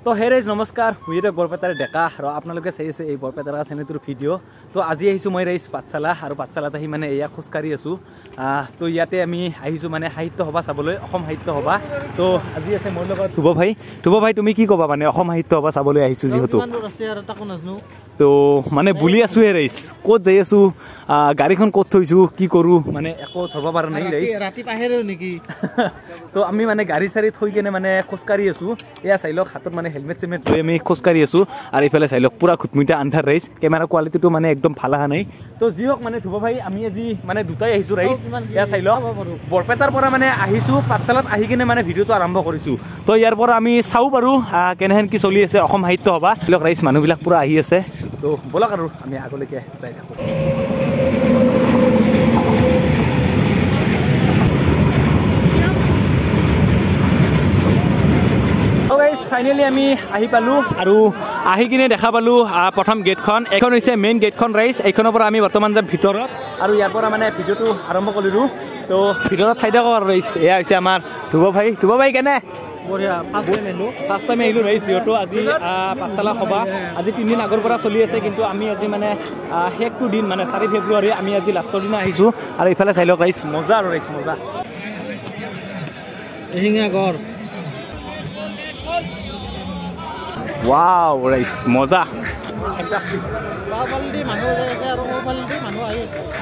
তো হেৰেজ নমস্কাৰ হুইৰে বৰপেটাৰ ডেকা আৰু আপোনালোকে চাই আছে এই বৰপেটাৰ চেনেলটোৰ ভিডিঅ' তো আজি আহিছোঁ মই ৰাইজ পাঠশালা আৰু পাঠশালাত আহি মানে এয়া খোজকাঢ়ি আছোঁ তো ইয়াতে আমি আহিছোঁ মানে সাহিত্য সভা চাবলৈ অসম সাহিত্য সভা তো আজি আছে মোৰ লগত ধ্ৰুৱ ভাই তুমি কি ক'বা মানে অসম সাহিত্য সভা চাবলৈ আহিছোঁ যিহেতু তো মানে বুলি আছোঁ হে ৰাইজ ক'ত যাই আছোঁ গাড়ীখন ক'ত থৈছোঁ কি কৰোঁ মানে একো ধৰিব পৰা নাই ৰাইজ ৰাতি পাহেৰেও নেকি তো আমি মানে গাড়ী চাৰি থৈ কেনে মানে খোজকাঢ়ি আছোঁ এয়া চাই লওক হাতত মানে হেলমেট চেলমেট লৈ আমি খোজকাঢ়ি আছোঁ আৰু এইফালে চাই লওক পুৰা ঘুটমিটা আন্ধাৰ ৰাইজ কেমেৰা কোৱালিটিটো মানে একদম ভাল অহা নাই তো যি হওক মানে ধ্ৰুৱ ভাই আমি আজি মানে দুটাই আহিছোঁ ৰাইজ এয়া চাই লওক বৰপেটাৰ পৰা মানে আহিছোঁ পাঠশালাত আহি কিনে মানে ভিডিঅ'টো আৰম্ভ কৰিছোঁ তো ইয়াৰ পৰা আমি চাওঁ পাৰোঁ কেনেহেন কি চলি আছে অসম সাহিত্য সভা লওক ৰাইজ মানুহবিলাক পুৰা আহি আছে তো ব'লক আৰু আমি আগলৈকে যাই থাকোঁ ফাইনেলি আমি আহি পালোঁ আৰু আহি কিনে দেখা পালোঁ প্ৰথম গেটখন এইখন হৈছে মেইন গেটখন ৰাইজ এইখনৰ পৰা আমি বৰ্তমান যাম ভিতৰত আৰু ইয়াৰ পৰা মানে ভিডিঅ'টো আৰম্ভ কৰিলোঁ তো ভিতৰত চাই থাকক আৰু ৰাইজ এয়া হৈছে আমাৰ ধ্ৰুৱ ভাই কেনে বঢ়িয়া ফাৰ্ষ্ট টাইম আহিলোঁ ৰাইজ যিহেতু আজি পাঠশালা সভা আজি 3 দিন আগৰ পৰা চলি আছে কিন্তু আমি আজি মানে শেষটো দিন মানে 4 ফেব্ৰুৱাৰী আমি আজি লাষ্টৰ দিনা আহিছোঁ আৰু ইফালে চাই লওক ৰাইজ মজা আৰু ৰাইজ মজা এহিঙীয়া গড় ওয়াও রাইস মজা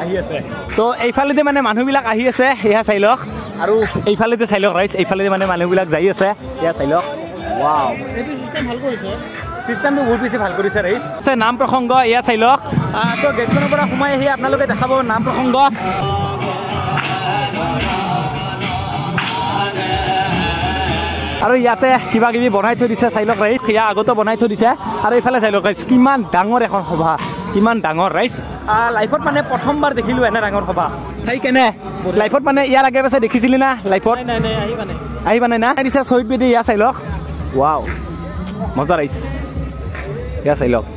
আহি আছে তো এইফালেদি মানে মানুহবিলাক আহি আছে এয়া চাই লওক আৰু এইফালেদি চাই লওক ৰাইজ এইফালেদি মানে মানুহবিলাক যাই আছে এয়া চাই লওক ওয়াও এইটো চিষ্টেম ভাল কৰিছে চিষ্টেমটো বহুত বেছি ভাল কৰিছে ৰাইজ আছে নাম প্ৰসংগ এয়া চাই লওক তো গেটখনৰ পৰা সোমাই আহি আপোনালোকে দেখাব নাম প্ৰসংগ আৰু ইয়াতে কিবা কিবি বনাই থৈ দিছে চাই লওক ৰাইজ সেয়া আগতে বনাই থৈ দিছে আৰু এইফালে চাই লওক ৰাইজ কিমান ডাঙৰ এখন সভা কিমান ডাঙৰ ৰাইজ লাইফত মানে প্ৰথমবাৰ দেখিলোঁ এনে ডাঙৰ সভা সেই কেনে লাইফত মানে ইয়াৰ আগে পাছে দেখিছিলি না লাইফত আহিবা নাই না দিছে শ্বহীদ বেদী ইয়া চাই লওক ৱাও মজা ৰাইজ ইয়া চাই লওক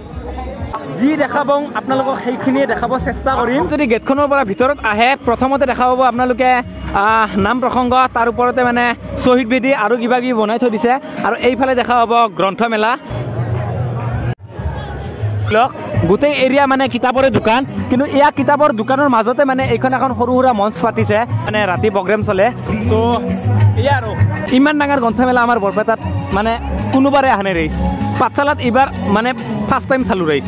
যি দেখা পাওঁ আপোনালোকক সেইখিনিয়ে দেখাব চেষ্টা কৰিম যদি গেটখনৰ পৰা ভিতৰত আহে প্ৰথমতে দেখা পাব আপোনালোকে নাম প্ৰসংগ তাৰ ওপৰতে মানে শ্বহীদ বেদী আৰু কিবা কিবি বনাই থৈ দিছে আৰু এইফালে দেখা পাব গ্ৰন্থমেলা গোটেই এৰিয়া মানে কিতাপৰে দোকান কিন্তু এয়া কিতাপৰ দোকানৰ মাজতে মানে এইখন এখন সৰু সুৰা মঞ্চ পাতিছে মানে ৰাতি প্ৰগ্ৰেম চলে ত' এয়া আৰু ইমান ডাঙৰ গ্ৰন্থমেলা আমাৰ বৰপেটাত মানে কোনোবাৰে আহা নাই ৰাইজ পাঠশালাত এইবাৰ মানে ফাৰ্ষ্ট টাইম চালোঁ ৰাইজ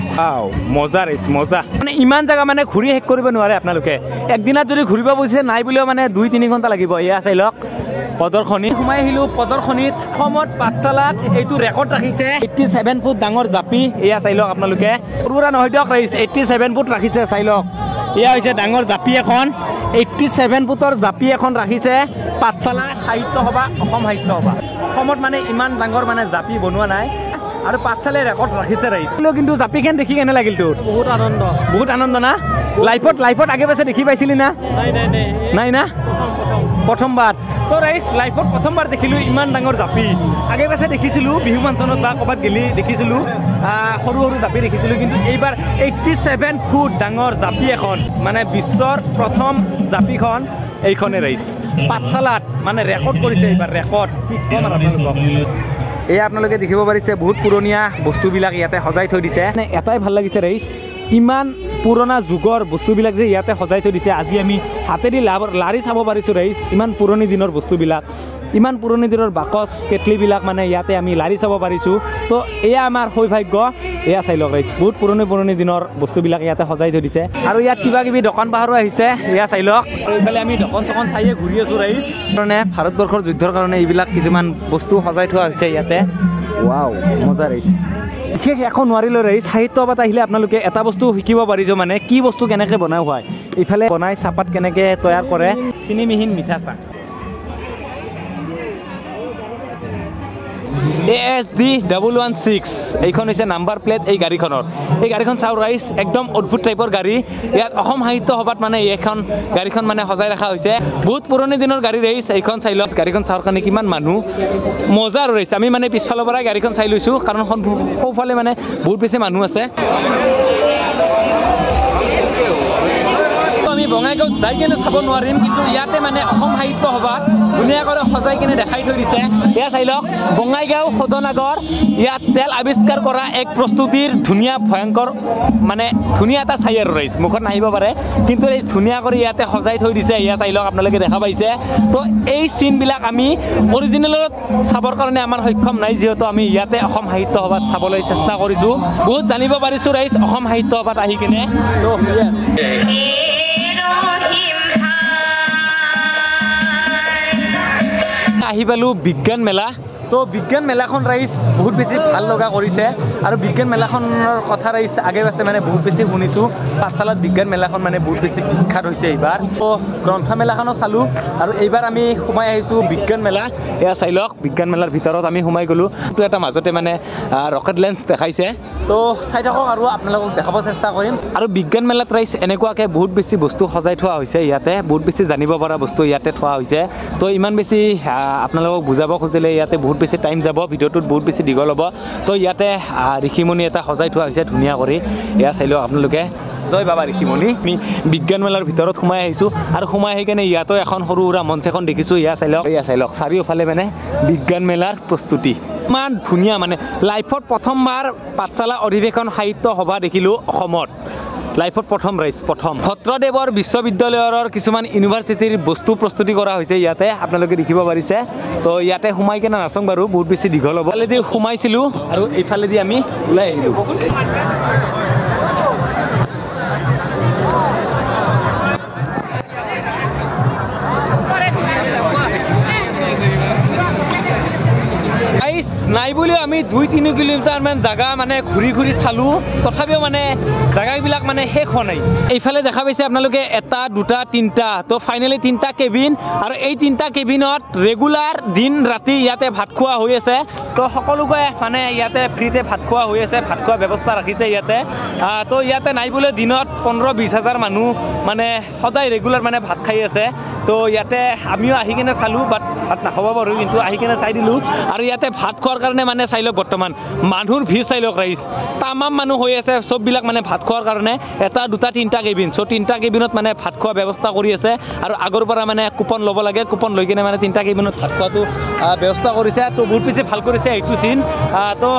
মজা ৰাইজ মজা মানে ইমান জেগা মানে ঘূৰি শেষ কৰিব নোৱাৰে আপোনালোকে একদিনত যদি ঘূৰিব বুজিছে নাই বুলিও মানে 2-3 ঘণ্টা লাগিব এয়া চাই লওক প্ৰদৰ্শনী সোমাই আহিলোঁ প্ৰদৰ্শনীত অসমত পাঠশালাত এইটো ৰেকৰ্ড ৰাখিছে 87 ফুট ডাঙৰ জাপি এয়া চাই লওক আপোনালোকে সৰু সুৰা নহয় দিয়ক ৰাইজ 87 ফুট ৰাখিছে চাই লওক এয়া হৈছে ডাঙৰ জাপি এখন 87 ফুটৰ জাপি এখন ৰাখিছে পাঠশালা সাহিত্য সভা অসম সাহিত্য সভা অসমত মানে ইমান ডাঙৰ মানে জাপি বনোৱা নাই আৰু পাঠশালাই ৰেকৰ্ড ৰাখিছে ৰাইজ কিন্তু জাপিখন দেখি কেনে লাগিল তোৰ বহুত আনন্দ না লাইফত আগে পাছে দেখি পাইছিলি না নাই না প্ৰথমবাৰ তো ৰাইজ লাইফত প্ৰথমবাৰ দেখিলোঁ ইমান ডাঙৰ জাপি আগে পাছে দেখিছিলোঁ বিহু ফাংচনত বা ক'ৰবাত গেলি দেখিছিলোঁ সৰু সৰু জাপি দেখিছিলোঁ কিন্তু এইবাৰ 87 ফুট ডাঙৰ জাপি এখন মানে বিশ্বৰ প্ৰথম জাপিখন এইখনে ৰাইজ পাঠশালাত মানে ৰেকৰ্ড কৰিছে এইবাৰ ৰেকৰ্ড কি ক'ম আৰু আপোনালোকক এয়া আপোনালোকে দেখিব পাৰিছে বহুত পুৰণীয়া বস্তুবিলাক ইয়াতে সজাই থৈ দিছে মানে এটাই ভাল লাগিছে ৰাইজ ইমান পুৰণা যুগৰ বস্তুবিলাক যে ইয়াতে সজাই থৈ দিছে আজি আমি হাতেদি লাৰি চাব পাৰিছোঁ ৰাইজ ইমান পুৰণি দিনৰ বস্তুবিলাক ইমান পুৰণি দিনৰ বাকচ কেটলিবিলাক মানে ইয়াতে আমি লাৰি চাব পাৰিছোঁ তো এয়া আমাৰ সৌভাগ্য এয়া চাই লওক ৰাইজ বহুত পুৰণি দিনৰ বস্তুবিলাক ইয়াতে সজাই থৈ দিছে আৰু ইয়াত কিবা কিবি দোকান পাহাৰো আহিছে এয়া চাই লওক এইফালে আমি দোকান চকন চাইয়ে ঘূৰি আছোঁ ৰাইজ কাৰণে ভাৰতবৰ্ষৰ যুদ্ধৰ কাৰণে এইবিলাক কিছুমান বস্তু সজাই থোৱা হৈছে ইয়াতে ৱাও মজা ৰাইজ বিশেষ একো নোৱাৰিলোঁ ৰাইজ সাহিত্য সভাত আহিলে আপোনালোকে এটা বস্তু শিকিব পাৰিছোঁ মানে কি বস্তু কেনেকৈ বনাই হয় এইফালে বনাই চাহপাত কেনেকৈ তৈয়াৰ কৰে চিনিমিহীন মিঠা চাহ ASD 116 এইখন হৈছে নাম্বাৰ প্লেট এই গাড়ীখন চাওঁ ৰাইজ একদম অদ্ভুত টাইপৰ গাড়ী ইয়াত অসম সাহিত্য সভাত মানে এইখন গাড়ীখন মানে সজাই ৰখা হৈছে বহুত পুৰণি দিনৰ গাড়ী ৰাইজ এইখন চাই লওক গাড়ীখন চাবৰ কাৰণে কিমান মানুহ মজা আৰু ৰাইজ আমি মানে পিছফালৰ পৰাই গাড়ীখন চাই লৈছোঁ কাৰণ সোঁফালে মানে বহুত বেছি মানুহ আছে আমি বঙাইগাঁৱত যাই কিনে চাব নোৱাৰিম কিন্তু ইয়াতে মানে অসম সাহিত্য সভাত ধুনীয়াকৈ সজাই কিনে দেখাই থৈ দিছে এয়া চাই লওক বঙাইগাঁও সদনাগৰ ইয়াত তেল আৱিষ্কাৰ কৰা এক প্ৰস্তুতিৰ ধুনীয়া ভয়ংকৰ মানে ধুনীয়া এটা চাই আৰু ৰাইজ মুখত নাহিব পাৰে কিন্তু এই ধুনীয়া কৰি ইয়াতে সজাই থৈ দিছে এয়া চাই লওক আপোনালোকে দেখা পাইছে তো এই চিনবিলাক আমি অৰিজিনেলত চাবৰ কাৰণে আমাৰ সক্ষম নাই যিহেতু আমি ইয়াতে অসম সাহিত্য সভাত চাবলৈ চেষ্টা কৰিছোঁ বহুত জানিব পাৰিছোঁ ৰাইজ অসম সাহিত্য সভাত আহি কিনে তো আহি পালোঁ বিজ্ঞান মেলা তো বিজ্ঞান মেলাখন ৰাইজ বহুত বেছি ভাল লগা কৰিছে আৰু বিজ্ঞান মেলাখনৰ কথা ৰাইজ আগে পাছে মানে বহুত বেছি শুনিছোঁ পাঠশালাত বিজ্ঞান মেলাখন মানে বহুত বেছি বিখ্যাত হৈছে এইবাৰ তো গ্ৰন্থমেলাখনো চালোঁ আৰু এইবাৰ আমি সোমাই আহিছোঁ বিজ্ঞান মেলা এয়া চাই লওক বিজ্ঞান মেলাৰ ভিতৰত আমি সোমাই গ'লোঁ তো এটা মাজতে মানে ৰকেট লেন্স দেখাইছে তো চাই থাকক আৰু আপোনালোকক দেখাব চেষ্টা কৰিম আৰু বিজ্ঞান মেলাত ৰাইজ এনেকুৱাকৈ বহুত বেছি বস্তু সজাই থোৱা হৈছে ইয়াতে বহুত বেছি জানিব পৰা বস্তু ইয়াতে থোৱা হৈছে তো ইমান বেছি আপোনালোকক বুজাব খুজিলে ইয়াতে বহুত বেছি টাইম যাব ভিডিঅ'টোত বহুত বেছি দীঘল হ'ব তো ইয়াতে ঋষিমণি এটা সজাই থোৱা হৈছে ধুনীয়া কৰি এয়া চাই লওক আপোনালোকে জয় বাবা ঋষিমণি আমি বিজ্ঞান মেলাৰ ভিতৰত সোমাই আহিছোঁ আৰু সোমাই আহি কেনে ইয়াতো এখন সৰু সুৰা মঞ্চ এখন দেখিছোঁ এয়া চাই লওক চাৰিওফালে মানে বিজ্ঞান মেলাৰ প্ৰস্তুতি ইমান ধুনীয়া মানে লাইফত প্ৰথমবাৰ পাঠশালা অধিৱেশন সাহিত্য সভা দেখিলোঁ অসমত লাইফত প্ৰথম ৰাইজ প্ৰথম ভদ্ৰদেৱৰ বিশ্ববিদ্যালয়ৰ কিছুমান ইউনিভাৰ্চিটিৰ বস্তু প্ৰস্তুতি কৰা হৈছে ইয়াতে আপোনালোকে দেখিব পাৰিছে তো ইয়াতে সোমাই কিনে নাচোঁ বাৰু বহুত বেছি দীঘল হ'ব এইফালেদি সোমাইছিলোঁ আৰু এইফালেদি আমি ওলাই আহিলোঁ নাই বুলিও আমি 2-3 কিলোমিটাৰমান জাগা মানে ঘূৰি ঘূৰি চালোঁ তথাপিও মানে জাগাবিলাক মানে শেষ হোৱা নাই এইফালে দেখা পাইছে আপোনালোকে 1, 2, 3 তো ফাইনেলি 3টা কেবিন আৰু এই 3টা কেবিনত ৰেগুলাৰ দিন ৰাতি ইয়াতে ভাত খোৱা হৈ আছে তো সকলোকে মানে ইয়াতে ফ্ৰীতে ভাত খোৱা হৈ আছে ভাত খোৱা ব্যৱস্থা ৰাখিছে ইয়াতে তো ইয়াতে নাই বুলিও দিনত 15-20 হাজাৰ মানুহ মানে সদায় ৰেগুলাৰ মানে ভাত খাই আছে তো ইয়াতে আমিও আহি কিনে চালোঁ বাট ভাত নাখাব পাৰোঁ কিন্তু আহি কিনে চাই দিলোঁ আৰু ইয়াতে ভাত খোৱাৰ কাৰণে মানে চাই লওক বৰ্তমান মানুহৰ ভিৰ চাই লওক ৰাইজ তামাম মানুহ হৈ আছে চববিলাক মানে ভাত খোৱাৰ কাৰণে 1, 2, 3টা কেবিন চ' 3টা কেবিনত মানে ভাত খোৱা ব্যৱস্থা কৰি আছে আৰু আগৰ পৰা মানে কুপন ল'ব লাগে কুপন লৈ কিনে মানে 3টা কেবিনত ভাত খোৱাটো ব্যৱস্থা কৰিছে তো বহুত বেছি ভাল কৰিছে এইটো চিন তো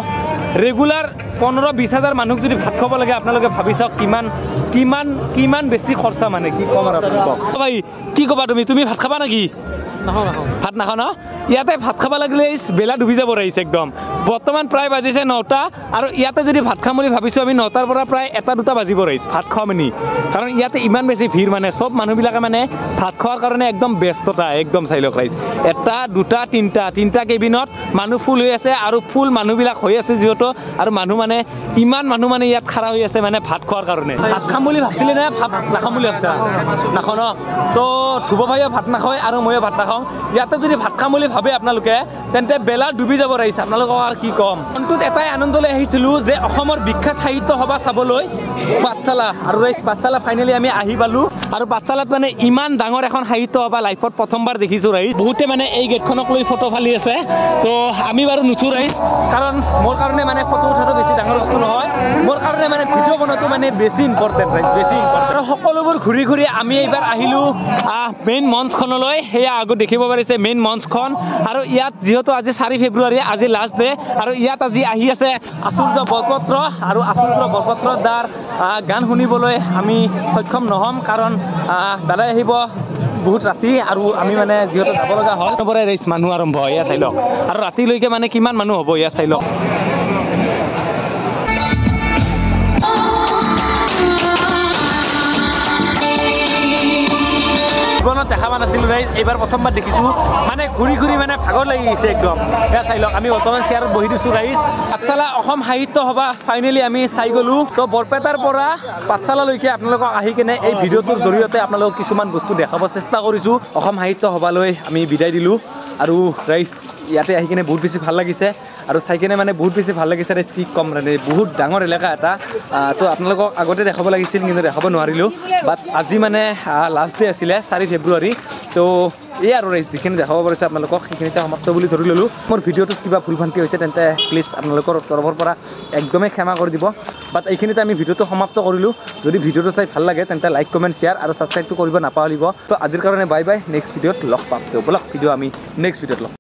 ৰেগুলাৰ 15-20 হাজাৰ মানুহক যদি ভাত খাব লাগে আপোনালোকে ভাবি চাওক কিমান বেছি খৰচা মানে কি ক'ম আৰু আপোনালোকক ভাই কি ক'বা তুমি ভাত খাবা নেকি ভাত নাখাওঁ ন ইয়াতে ভাত খাব লাগিলে বেলা ডুবি যাব ৰাইজ একদম বৰ্তমান প্ৰায় বাজিছে 9টা আৰু ইয়াতে যদি ভাত খাম বুলি ভাবিছোঁ আমি 9টাৰ পৰা প্ৰায় 1-2টা বাজিব ৰাইজ ভাত খাওঁ মানে কাৰণ ইয়াতে ইমান বেছি ভিৰ মানে চব মানুহবিলাকে মানে ভাত খোৱাৰ কাৰণে একদম ব্যস্ততা একদম চাই লওক ৰাইজ 1, 2, 3টা কেবিনত মানুহ ফুল হৈ আছে আৰু ফুল মানুহবিলাক হৈ আছে যিহেতু আৰু মানুহ মানে ইমান মানুহ মানে ইয়াত খাৰা হৈ আছে মানে ভাত খোৱাৰ কাৰণে ভাত খাম বুলি ভাবিছিলে নে ভাত নাখাম বুলি ভাবিছা নাখাওঁ ন তো ধ্ৰুৱ ভাইও ভাত নাখায় আৰু ময়ো ভাত নাখাওঁ ইয়াতে যদি ভাত খাম বুলি ভাবে আপোনালোকে তেন্তে বেলা ডুবি যাব ৰাইজ আপোনালোকক আৰু কি ক'ম মনটোত এটাই আনন্দ লৈ আহিছিলোঁ যে অসমৰ বিখ্যাত সাহিত্য সভা চাবলৈ পাঠশালা আৰু ৰাইজ পাঠশালা ফাইনেলি আমি আহি পালোঁ আৰু পাঠশালাত মানে ইমান ডাঙৰ এখন সাহিত্য সভা লাইফত প্ৰথমবাৰ দেখিছোঁ ৰাইজ বহুতে মানে এই গেটখনক লৈ ফটো ফালি আছে তো আমি বাৰু নুঠোঁ ৰাইজ কাৰণ মোৰ কাৰণে মানে ফটো উঠাটো বেছি ডাঙৰ বস্তু নহয় মোৰ কাৰণে মানে ভিডিঅ' বনোৱাটো মানে বেছি ইম্পৰ্টেণ্ট ৰাইজ বেছি ইম্পৰ্টেণ্ট আৰু সকলোবোৰ ঘূৰি ঘূৰি আমি এইবাৰ আহিলোঁ মেইন মঞ্চখনলৈ সেয়া আগত দেখিব পাৰিছে মেইন মঞ্চখন আৰু ইয়াত যিহেতু আজি 4 ফেব্ৰুৱাৰী আজি লাষ্ট ডে আৰু ইয়াত আজি আহি আছে আচুৰ্য বৰপত্ৰ আৰু আচুৰ্য বৰপত্ৰ দাৰ গান শুনিবলৈ আমি সক্ষম নহ'ম কাৰণ দাদাই আহিব বহুত ৰাতি আৰু আমি মানে যিহেতু যাব লগা হয় পৰাই ৰাইজ মানুহ আৰম্ভ হয় এয়া চাই লওক আৰু ৰাতিলৈকে মানে কিমান মানুহ হ'ব এয়া চাই লওক জীৱনত দেখা পোৱা নাছিলোঁ ৰাইজ এইবাৰ প্ৰথমবাৰ দেখিছোঁ মানে ঘূৰি ঘূৰি মানে ভাগৰ লাগি গৈছে একদম এয়া চাই লওক আমি বৰ্তমান চেয়াৰত বহি দিছোঁ ৰাইজ পাঠশালা অসম সাহিত্য সভা ফাইনেলি আমি চাই গ'লোঁ তো বৰপেটাৰ পৰা পাঠশালালৈকে আপোনালোকক আহি কিনে এই ভিডিঅ'টোৰ জৰিয়তে আপোনালোকক কিছুমান বস্তু দেখাব চেষ্টা কৰিছোঁ অসম সাহিত্য সভালৈ আমি বিদায় দিলোঁ আৰু ৰাইজ ইয়াতে আহি কিনে বহুত বেছি ভাল লাগিছে আৰু চাই কিনে মানে বহুত বেছি ভাল লাগিছে ৰাইজ কি ক'ম মানে বহুত ডাঙৰ এলেকা এটা তো আপোনালোকক আগতে দেখাব লাগিছিল কিন্তু দেখাব নোৱাৰিলোঁ বাট আজি মানে লাষ্ট ডে আছিলে 4 ফেব্ৰুৱাৰী তো তো এই আৰু ৰাইজ যিখিনি দেখাব পাৰিছে আপোনালোকক সেইখিনিতে সমাপ্ত বুলি ধৰি ল'লোঁ মোৰ ভিডিঅ'টোত কিবা ভুল ভ্ৰান্তি হৈছে তেন্তে প্লিজ আপোনালোকৰ তৰফৰ পৰা একদমেই ক্ষমা কৰি দিব বাট এইখিনিতে আমি ভিডিঅ'টো সমাপ্ত কৰিলোঁ যদি ভিডিঅ'টো চাই ভাল লাগে তেন্তে লাইক কমেণ্ট শ্বেয়াৰ আৰু ছাবস্ক্ৰাইবটো কৰিব নাপাহৰিব তো আজিৰ কাৰণে বাই বাই নেক্সট ভিডিঅ'ত লগ পাম তো বলক ভিডিঅ' আমি নেক্সট ভিডিঅ'ত লগ